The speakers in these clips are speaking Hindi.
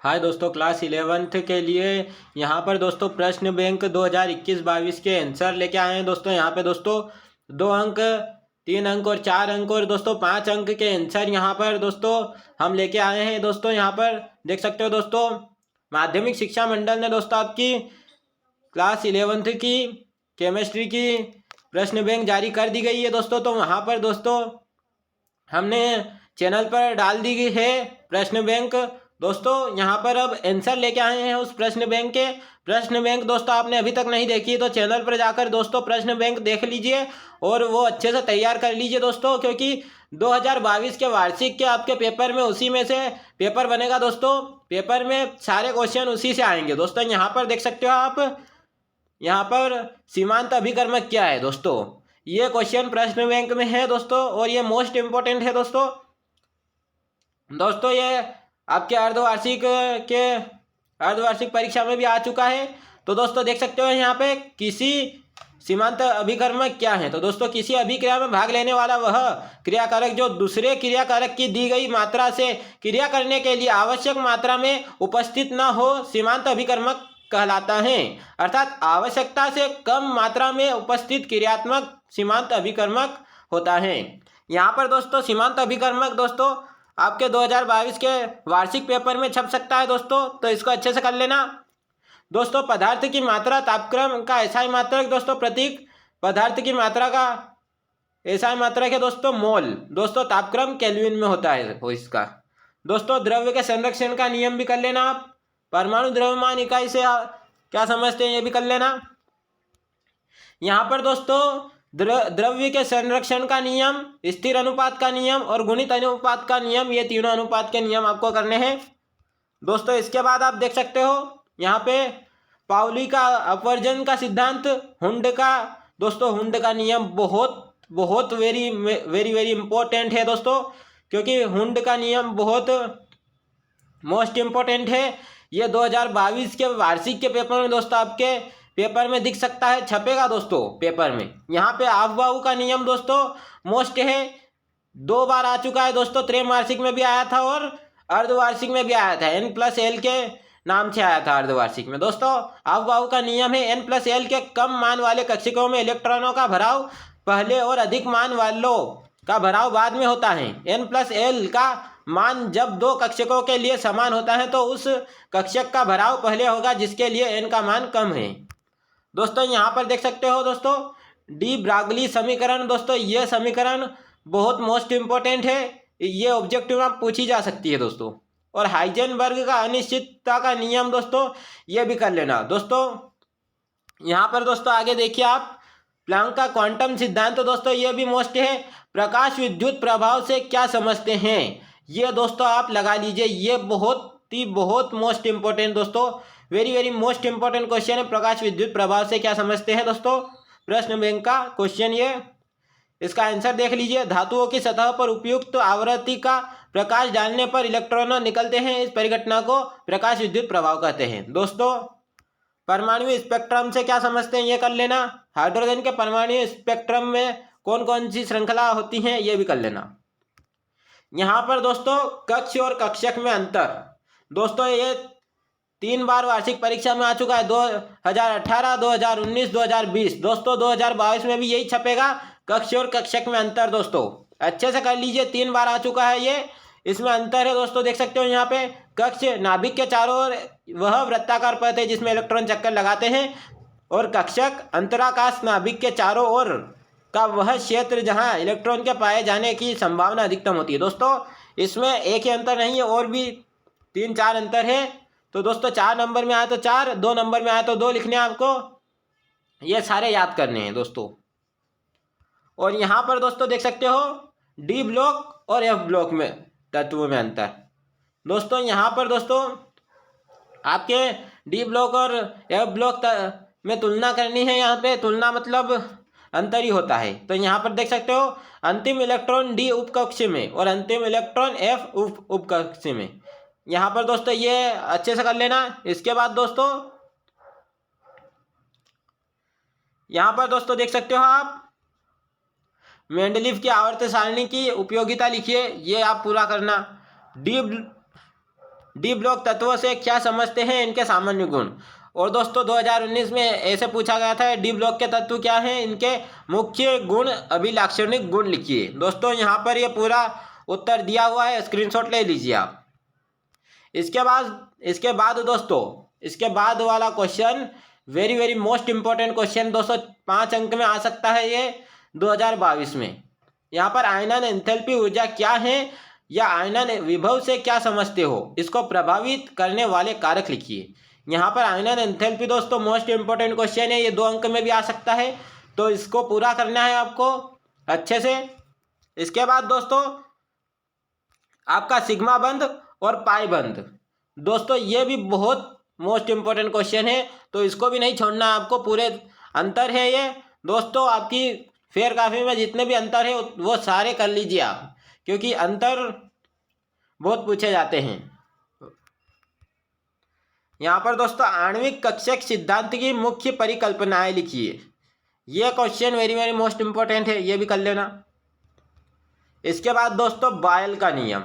हाय दोस्तों, क्लास 11th के लिए यहाँ पर दोस्तों प्रश्न बैंक 2021-22 के आंसर लेके आए हैं दोस्तों। यहाँ पे दोस्तों 2 अंक, 3 अंक और 4 अंक और दोस्तों 5 अंक के आंसर यहाँ पर दोस्तों हम लेके आए हैं दोस्तों। यहाँ पर देख सकते हो दोस्तों, माध्यमिक शिक्षा मंडल ने दोस्तों आपकी क्लास 11th की केमिस्ट्री की प्रश्न बैंक जारी कर दी गई है दोस्तों। तो वहाँ पर दोस्तों हमने चैनल पर डाल दी गई है प्रश्न बैंक दोस्तों। यहाँ पर अब आंसर लेके आए हैं उस प्रश्न बैंक के। प्रश्न बैंक दोस्तों आपने अभी तक नहीं देखी तो चैनल पर जाकर दोस्तों प्रश्न बैंक देख लीजिए और वो अच्छे से तैयार कर लीजिए दोस्तों, क्योंकि 2022 के वार्षिक के आपके पेपर में उसी में से पेपर बनेगा दोस्तों। पेपर में सारे क्वेश्चन उसी से आएंगे दोस्तों। यहाँ पर देख सकते हो आप, यहाँ पर सीमांत अभिकर्मक क्या है दोस्तों, ये क्वेश्चन प्रश्न बैंक में है दोस्तों और ये मोस्ट इंपॉर्टेंट है दोस्तों। ये आपके अर्धवार्षिक परीक्षा में भी आ चुका है। तो दोस्तों देख सकते हो यहाँ पे किसी सीमांत अभिकर्मक क्या है। तो दोस्तों किसी अभिक्रिया में भाग लेने वाला वह क्रियाकारक जो दूसरे क्रियाकारक की दी गई मात्रा से क्रिया करने के लिए आवश्यक मात्रा में उपस्थित न हो, सीमांत अभिकर्मक कहलाता है। अर्थात आवश्यकता से कम मात्रा में उपस्थित क्रियात्मक सीमांत अभिकर्मक होता है। यहाँ पर दोस्तों सीमांत अभिकर्मक दोस्तों आपके 2022 के वार्षिक पेपर में छप सकता है दोस्तों, तो इसको अच्छे से कर लेना दोस्तों। पदार्थ की मात्रा तापक्रम का एसआई मात्रक दोस्तों, प्रतीक पदार्थ की मात्रा का एसआई मात्रक है दोस्तों मोल। दोस्तों तापक्रम केल्विन में होता है वो इसका। दोस्तों द्रव्य के संरक्षण का नियम भी कर लेना आप। परमाणु द्रव्यमान इकाई से क्या समझते हैं ये भी कर लेना। यहाँ पर दोस्तों द्रव्य के संरक्षण का नियम, स्थिर अनुपात का नियम और गुणित अनुपात का नियम, ये तीनों अनुपात के नियम आपको करने हैं दोस्तों। इसके बाद आप देख सकते हो यहाँ पे पाउली का अपवर्जन का सिद्धांत, हुंड का दोस्तों, हुंड का नियम बहुत बहुत वेरी वेरी वेरी इंपॉर्टेंट है दोस्तों, क्योंकि हुंड का नियम बहुत मोस्ट इम्पोर्टेंट है। ये 2022 के वार्षिक के पेपर में दोस्तों आपके पेपर में दिख सकता है, छपेगा दोस्तों पेपर में। यहाँ पे आफबाऊ का नियम दोस्तों मोस्ट है, 2 बार आ चुका है दोस्तों। त्रैमासिक में भी आया था और अर्धवार्षिक में भी आया था, N+L के नाम से आया था अर्धवार्षिक में दोस्तों। आफबाऊ का नियम है N+L के कम मान वाले कक्षकों में इलेक्ट्रॉनों का भराव पहले और अधिक मान वालों का भराव बाद में होता है। N+L का मान जब 2 कक्षकों के लिए समान होता है तो उस कक्षक का भराव पहले होगा जिसके लिए n का मान कम है दोस्तों। यहाँ पर देख सकते हो दोस्तों डी ब्रागली समीकरण दोस्तों, ये समीकरण बहुत मोस्ट इम्पोर्टेंट है, ये ऑब्जेक्टिव में पूछी जा सकती है दोस्तों। और हाइजेनबर्ग का अनिश्चितता का नियम दोस्तों, ये भी कर लेना दोस्तों। यहाँ पर दोस्तों आगे देखिए आप, प्लैंक का क्वांटम सिद्धांत दोस्तों, ये भी मोस्ट है। प्रकाश विद्युत प्रभाव से क्या समझते हैं, ये दोस्तों आप लगा लीजिए, ये बहुत मोस्ट इंपॉर्टेंट दोस्तों, very very most important question है। प्रकाश विद्युत प्रभाव से क्या समझते हैं दोस्तों, प्रश्न बैंक का क्वेश्चन ये। इसका आंसर देख लीजिए, धातुओं की सतह पर उपयुक्त आवृत्ति का प्रकाश डालने पर इलेक्ट्रॉन निकलते हैं, इस परिघटना को प्रकाश विद्युत प्रभाव कहते हैं दोस्तों। परमाणु स्पेक्ट्रम से क्या समझते हैं ये कर लेना। हाइड्रोजन के परमाणु स्पेक्ट्रम में कौन कौन सी श्रृंखला होती हैं ये भी कर लेना। यहाँ पर दोस्तों कक्ष और कक्षक में अंतर दोस्तों, ये 3 बार वार्षिक परीक्षा में आ चुका है, 2018, 2019, 2020 दोस्तों। 2022 में भी यही छपेगा, कक्ष और कक्षक में अंतर दोस्तों, अच्छे से कर लीजिए, 3 बार आ चुका है ये, इसमें अंतर है दोस्तों। देख सकते हो यहाँ पे कक्ष नाभिक के चारों ओर वह वृत्ताकार पथ है जिसमें इलेक्ट्रॉन चक्कर लगाते हैं, और कक्षक अंतराकाश नाभिक के चारों ओर का वह क्षेत्र जहाँ इलेक्ट्रॉन के पाए जाने की संभावना अधिकतम होती है दोस्तों। इसमें एक ही अंतर नहीं है, और भी 3-4 अंतर है। तो दोस्तों 4 नंबर में आए तो 4, 2 नंबर में आए तो 2 लिखने हैं आपको, ये सारे याद करने हैं दोस्तों। और यहाँ पर दोस्तों देख सकते हो डी ब्लॉक और एफ ब्लॉक में तत्वों में अंतर दोस्तों। यहाँ पर दोस्तों आपके डी ब्लॉक और एफ ब्लॉक में तुलना करनी है। यहाँ पे तुलना मतलब अंतर ही होता है। तो यहाँ पर देख सकते हो अंतिम इलेक्ट्रॉन डी उपकक्ष में और अंतिम इलेक्ट्रॉन एफ उपकक्ष में। यहाँ पर दोस्तों ये अच्छे से कर लेना। इसके बाद दोस्तों यहाँ पर दोस्तों देख सकते हो आप मेंडलीव की आवर्त सारणी की उपयोगिता लिखिए, ये आप पूरा करना। डी ब्लॉक तत्वों से क्या समझते हैं, इनके सामान्य गुण। और दोस्तों 2019 में ऐसे पूछा गया था डी ब्लॉक के तत्व क्या हैं, इनके मुख्य गुण अभिलाक्षणिक गुण लिखिए। दोस्तों यहाँ पर ये पूरा उत्तर दिया हुआ है, स्क्रीनशॉट ले लीजिए आप। इसके बाद दोस्तों इसके बाद वाला question very very most important question दोस्तों, 5 अंक में आ सकता है ये 2022 में। यहाँ पर आयनन एंथैल्पी ऊर्जा क्या है या आयनन विभव से क्या समझते हो, इसको प्रभावित करने वाले कारक लिखिए। यहाँ पर आयनन एंथैल्पी दोस्तों मोस्ट इंपॉर्टेंट क्वेश्चन है, ये 2 अंक में भी आ सकता है, तो इसको पूरा करना है आपको अच्छे से। इसके बाद दोस्तों आपका सिग्मा बंध और पाई बंध, दोस्तों ये भी बहुत मोस्ट इंपॉर्टेंट क्वेश्चन है, तो इसको भी नहीं छोड़ना है आपको। पूरे अंतर है ये दोस्तों, आपकी फेयर काफी में जितने भी अंतर है वो सारे कर लीजिए आप, क्योंकि अंतर बहुत पूछे जाते हैं। यहाँ पर दोस्तों आणविक कक्षक सिद्धांत की मुख्य परिकल्पनाएं लिखिए। ये question very very most important है, ये भी कर लेना। इसके बाद दोस्तों बॉयल का नियम,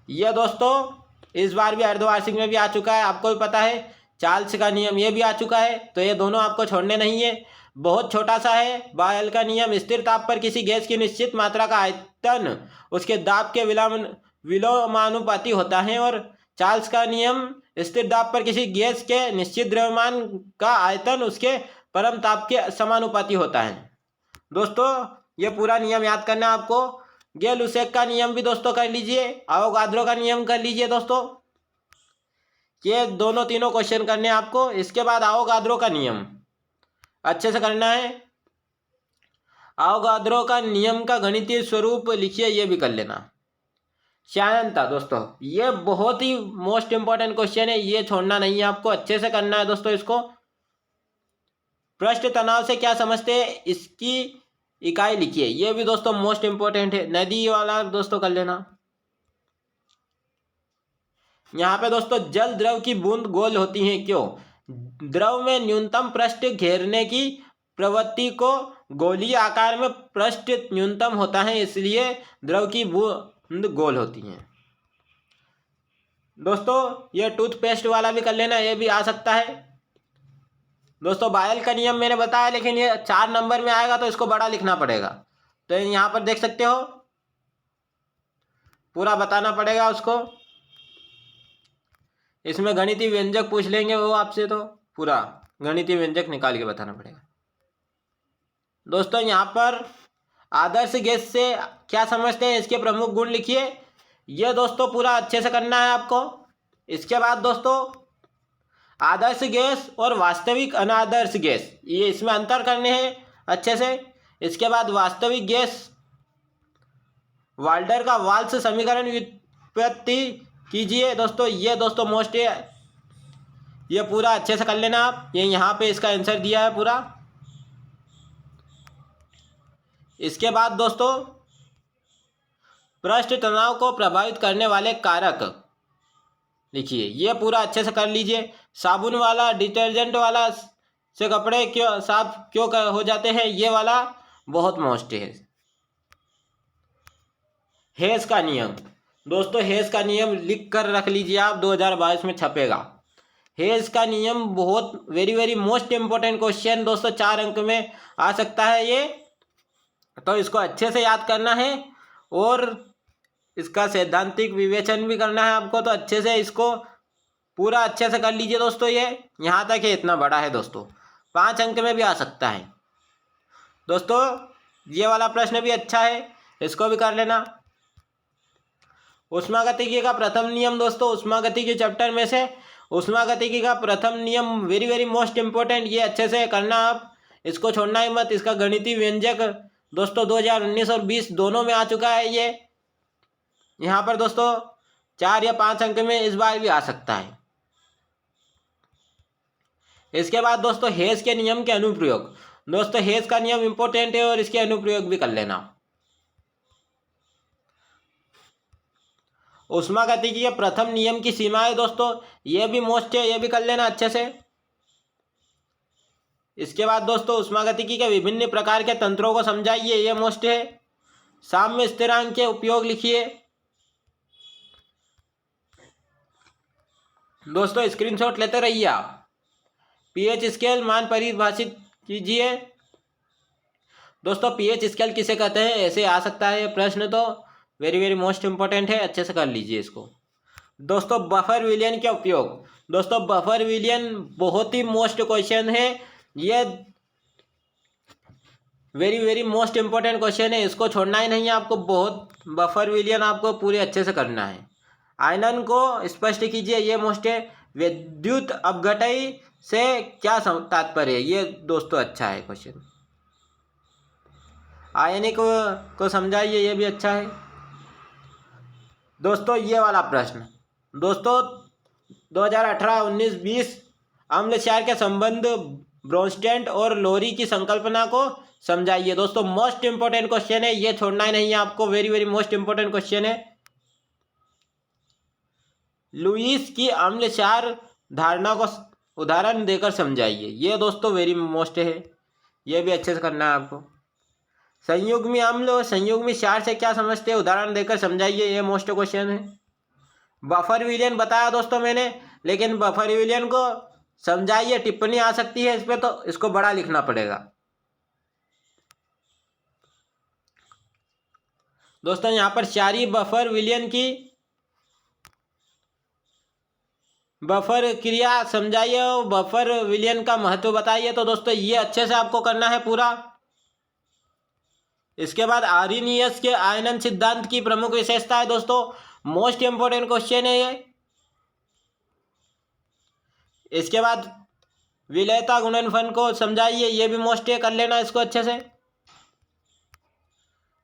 यह दोस्तों इस बार भी अर्धवार्षिक में भी आ चुका है, आपको भी पता है। चार्ल्स का नियम ये भी आ चुका है, तो ये दोनों आपको छोड़ने नहीं है, बहुत छोटा सा है। बॉयल का नियम, स्थिर ताप पर किसी गैस की निश्चित मात्रा का आयतन उसके दाब के विलोमानुपाती होता है, और चार्ल्स का नियम स्थिर दाब पर किसी गैस के निश्चित द्रव्यमान का आयतन उसके परम ताप के समानुपाती होता है। दोस्तों ये पूरा नियम याद करना है आपको। गै-लुसेक का नियम भी दोस्तों कर लीजिए, अवोगाद्रो का नियम कर लीजिए दोस्तों, ये दोनों तीनों क्वेश्चन करने हैं आपको। इसके बाद अवोगाद्रो का नियम अच्छे से करना है। अवोगाद्रो का नियम का गणितीय स्वरूप लिखिए, ये भी कर लेना। श्यानता दोस्तों ये बहुत ही मोस्ट इंपॉर्टेंट क्वेश्चन है, ये छोड़ना नहीं है आपको, अच्छे से करना है दोस्तों इसको। पृष्ठ तनाव से क्या समझते हैं, इसकी इकाई लिखिए, ये भी दोस्तों मोस्ट इंपॉर्टेंट है। नदी वाला दोस्तों कर लेना। यहाँ पे दोस्तों जल द्रव की बूंद गोल होती है क्यों, द्रव में न्यूनतम पृष्ठ घेरने की प्रवृत्ति को गोलीय आकार में पृष्ठ न्यूनतम होता है, इसलिए द्रव की बूंद गोल होती है। दोस्तों ये टूथपेस्ट वाला भी कर लेना, ये भी आ सकता है। दोस्तों बॉयल का नियम मैंने बताया, लेकिन ये 4 नंबर में आएगा तो इसको बड़ा लिखना पड़ेगा, तो यहाँ पर देख सकते हो पूरा बताना पड़ेगा उसको। इसमें गणितीय व्यंजक पूछ लेंगे वो आपसे, तो पूरा गणितीय व्यंजक निकाल के बताना पड़ेगा। दोस्तों यहाँ पर आदर्श गैस से क्या समझते हैं, इसके प्रमुख गुण लिखिए, ये दोस्तों पूरा अच्छे से करना है आपको। इसके बाद दोस्तों आदर्श गैस और वास्तविक अनादर्श गैस, ये इसमें अंतर करने हैं अच्छे से। इसके बाद वास्तविक गैस, वाल्डर का वाल्स समीकरण व्युत्पत्ति कीजिए दोस्तों, ये दोस्तों मोस्ट है, ये पूरा अच्छे से कर लेना आप। ये यहाँ पे इसका आंसर दिया है पूरा। इसके बाद दोस्तों पृष्ठ तनाव को प्रभावित करने वाले कारक लिखिए, ये पूरा अच्छे से कर लीजिए। साबुन वाला, डिटर्जेंट वाला से कपड़े क्यों साफ क्यों हो जाते हैं, ये वाला बहुत मोस्ट है। हेस का नियम, दोस्तों हेस का नियम लिख कर रख लीजिए आप, 2022 में छपेगा। हेस का नियम बहुत very very most important question दोस्तों, 4 अंक में आ सकता है ये, तो इसको अच्छे से याद करना है और इसका सैद्धांतिक विवेचन भी करना है आपको, तो अच्छे से इसको पूरा अच्छे से कर लीजिए दोस्तों। ये यहाँ तक है, इतना बड़ा है दोस्तों, 5 अंक में भी आ सकता है दोस्तों। ये वाला प्रश्न भी अच्छा है, इसको भी कर लेना। ऊष्मागतिकी का प्रथम नियम दोस्तों, ऊष्मागतिकी चैप्टर में से ऊष्मागतिकी का प्रथम नियम वेरी वेरी मोस्ट इंपॉर्टेंट, ये अच्छे से करना आप, इसको छोड़ना ही मत। इसका गणितीय व्यंजक दोस्तों 2019 और 20 दोनों में आ चुका है ये। यहाँ पर दोस्तों 4 या 5 अंक में इस बार भी आ सकता है। इसके बाद दोस्तों हेस के नियम के अनुप्रयोग, दोस्तों हेस का नियम इंपॉर्टेंट है और इसके अनुप्रयोग भी कर लेना। ऊष्मागतिकी के प्रथम नियम की सीमाएं दोस्तों, ये भी मोस्ट है, ये भी कर लेना अच्छे से। इसके बाद दोस्तों ऊष्मागतिकी के विभिन्न प्रकार के तंत्रों को समझाइए, ये मोस्ट है। साम्य स्थिरांक के उपयोग लिखिए। दोस्तों स्क्रीनशॉट लेते रहिए आप। पीएच स्केल मान परिभाषित कीजिए। दोस्तों पीएच स्केल किसे कहते हैं, ऐसे आ सकता है प्रश्न, तो वेरी वेरी मोस्ट इंपॉर्टेंट है, अच्छे से कर लीजिए इसको। दोस्तों बफर विलियन का उपयोग। दोस्तों बफर विलियन बहुत ही मोस्ट क्वेश्चन है, ये very very most important question है, इसको छोड़ना ही नहीं है आपको। बहुत बफर विलियन आपको पूरे अच्छे से करना है। आयनन को स्पष्ट कीजिए, ये मोस्ट है। विद्युत अपघटन से क्या तात्पर्य है, ये दोस्तों अच्छा है क्वेश्चन। आयनिक को समझाइए, ये भी अच्छा है। दोस्तों ये वाला प्रश्न, दोस्तों 2018, 19, 20 अम्ल क्षार के संबंध ब्रोंस्टेड और लोरी की संकल्पना को समझाइए। दोस्तों मोस्ट इंपॉर्टेंट क्वेश्चन है, ये छोड़ना ही नहीं है आपको, very very most important question है। लुईस की अम्ल क्षार धारणा को उदाहरण देकर समझाइए, ये दोस्तों वेरी मोस्ट है, ये भी अच्छे से करना है आपको। संयुग्मी अम्ल और संयुग्मी क्षार से क्या समझते हैं, उदाहरण देकर समझाइए, ये मोस्ट क्वेश्चन है। बफर विलियन बताया दोस्तों मैंने, लेकिन बफर विलियन को समझाइए, टिप्पणी आ सकती है इस पर, तो इसको बड़ा लिखना पड़ेगा। दोस्तों यहाँ पर क्षारीय बफर विलियन की बफर क्रिया समझाइए और बफर विलियन का महत्व बताइए। तो दोस्तों ये अच्छे से आपको करना है पूरा। इसके बाद आर्रीनियस के आयनन सिद्धांत की प्रमुख विशेषता है। दोस्तों मोस्ट इंपोर्टेंट क्वेश्चन है ये। इसके बाद विलेयता गुणनफल को समझाइए, ये भी मोस्ट है, कर लेना इसको अच्छे से।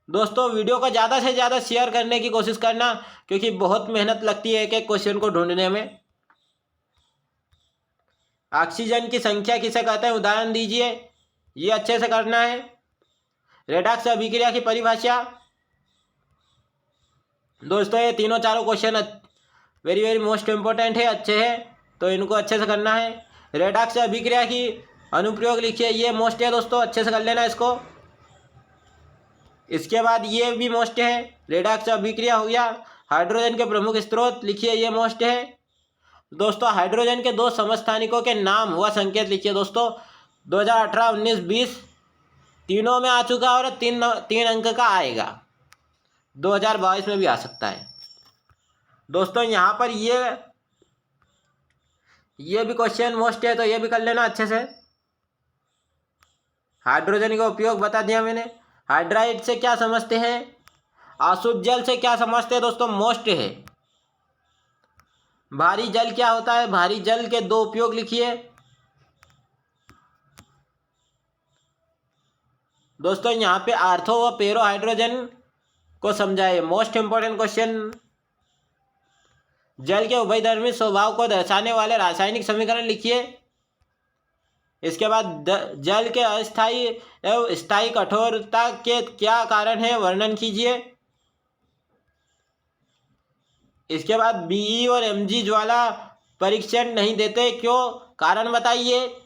दोस्तों वीडियो को ज़्यादा से ज़्यादा शेयर करने की कोशिश करना, क्योंकि बहुत मेहनत लगती है एक एक क्वेश्चन को ढूंढने में। ऑक्सीजन की संख्या किसे कहते हैं, उदाहरण दीजिए, ये अच्छे से करना है। रेडॉक्स अभिक्रिया की परिभाषा। दोस्तों ये तीनों चारों question very very most important है, अच्छे हैं, तो इनको अच्छे से करना है। रेडॉक्स अभिक्रिया की अनुप्रयोग लिखिए, ये मोस्ट है दोस्तों, अच्छे से कर लेना इसको। इसके बाद ये भी मोस्ट है, रेडॉक्स अभिक्रिया हो गया। हाइड्रोजन के प्रमुख स्रोत लिखिए, ये मोस्ट है। दोस्तों हाइड्रोजन के 2 समस्थानिकों के नाम व संकेत लिखिए। दोस्तों 2018, 19, 20 तीनों में आ चुका और 3 अंक का आएगा, 2022 में भी आ सकता है। दोस्तों यहाँ पर ये भी क्वेश्चन मोस्ट है, तो ये भी कर लेना अच्छे से। हाइड्रोजन का उपयोग बता दिया मैंने। हाइड्राइड से क्या समझते हैं, अशुद्ध जल से क्या समझते हैं, दोस्तों मोस्ट है। भारी जल क्या होता है, भारी जल के 2 उपयोग लिखिए। दोस्तों यहाँ पे आर्थो व पेरो हाइड्रोजन को समझाए, मोस्ट इंपॉर्टेंट क्वेश्चन। जल के उभयधर्मी स्वभाव को दर्शाने वाले रासायनिक समीकरण लिखिए। इसके बाद जल के अस्थायी एवं स्थायी कठोरता के क्या कारण है, वर्णन कीजिए। इसके बाद बीई और एमजी ज्वाला परीक्षण नहीं देते, क्यों, कारण बताइए।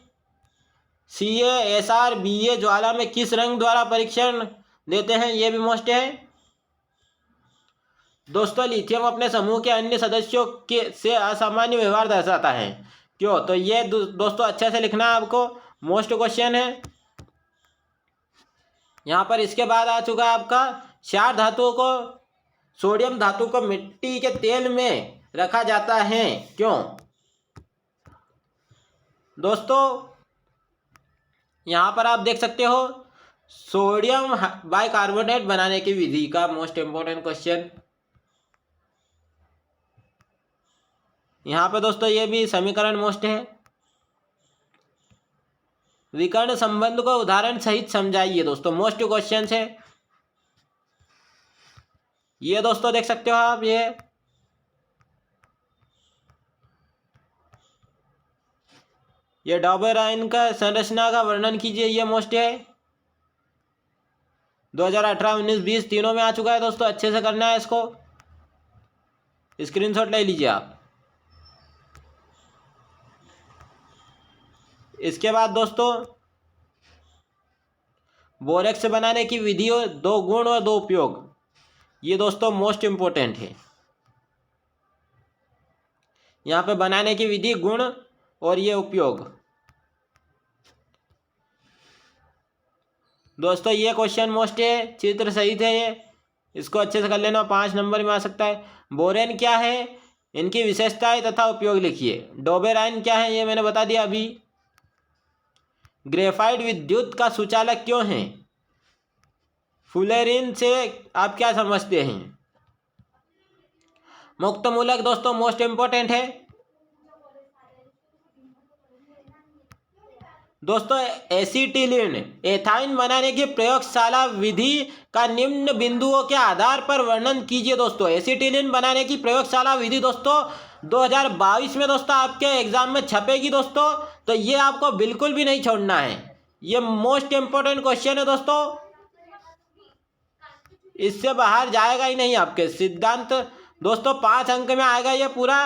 CaSr Ba ज्वाला में किस रंग द्वारा परीक्षण देते हैं, ये भी मोस्ट है। दोस्तों लिथियम अपने समूह के अन्य सदस्यों के से असामान्य व्यवहार दर्शाता है, क्यों, तो ये दोस्तों अच्छे से लिखना है आपको, मोस्ट क्वेश्चन है यहाँ पर। इसके बाद आ चुका है आपका क्षार धातुओं को, सोडियम धातु को मिट्टी के तेल में रखा जाता है, क्यों। दोस्तों यहाँ पर आप देख सकते हो सोडियम बाइकार्बोनेट बनाने की विधि का मोस्ट इंपॉर्टेंट क्वेश्चन यहाँ पे। दोस्तों ये भी समीकरण मोस्ट है। विकर्ण संबंध को उदाहरण सहित समझाइए, दोस्तों मोस्ट क्वेश्चन है ये। दोस्तों देख सकते हो आप, ये डॉबर आयन का संरचना का वर्णन कीजिए, ये मोस्ट है। 2018, 19, 20 तीनों में आ चुका है दोस्तों, अच्छे से करना है इसको, स्क्रीनशॉट ले लीजिए आप। इसके बाद दोस्तों बोरेक्स बनाने की विधि, 2 गुण और 2 उपयोग, ये दोस्तों मोस्ट इंपॉर्टेंट है। यहाँ पे बनाने की विधि, गुण और ये उपयोग। दोस्तों ये क्वेश्चन मोस्ट है, चित्र सही थे ये, इसको अच्छे से कर लेना, 5 नंबर में आ सकता है। बोरेन क्या है, इनकी विशेषताएं तथा उपयोग लिखिए। डोबेराइन क्या है, ये मैंने बता दिया अभी। ग्रेफाइट विद्युत का सुचालक क्यों है? फुलेरिन से आप क्या समझते हैं? मुक्त मूलक दोस्तों मोस्ट इंपॉर्टेंट है। दोस्तों एसिटिलीन एथाइन बनाने की प्रयोगशाला विधि का निम्न बिंदुओं के आधार पर वर्णन कीजिए। दोस्तों एसिटिलीन बनाने की प्रयोगशाला विधि दोस्तों 2022 में दोस्तों आपके एग्जाम में छपेगी दोस्तों, तो ये आपको बिल्कुल भी नहीं छोड़ना है, ये मोस्ट इंपॉर्टेंट क्वेश्चन है दोस्तों, इससे बाहर जाएगा ही नहीं आपके। सिद्धांत दोस्तों 5 अंक में आएगा, ये पूरा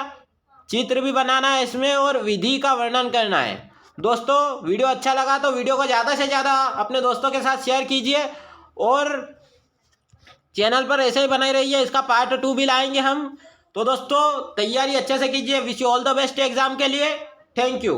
चित्र भी बनाना है इसमें और विधि का वर्णन करना है। दोस्तों वीडियो अच्छा लगा तो वीडियो को ज़्यादा से ज़्यादा अपने दोस्तों के साथ शेयर कीजिए और चैनल पर ऐसे ही बनाई रहिए, इसका पार्ट 2 भी लाएंगे हम। तो दोस्तों तैयारी अच्छे से कीजिए। Wish you all the best exam के लिए। Thank you.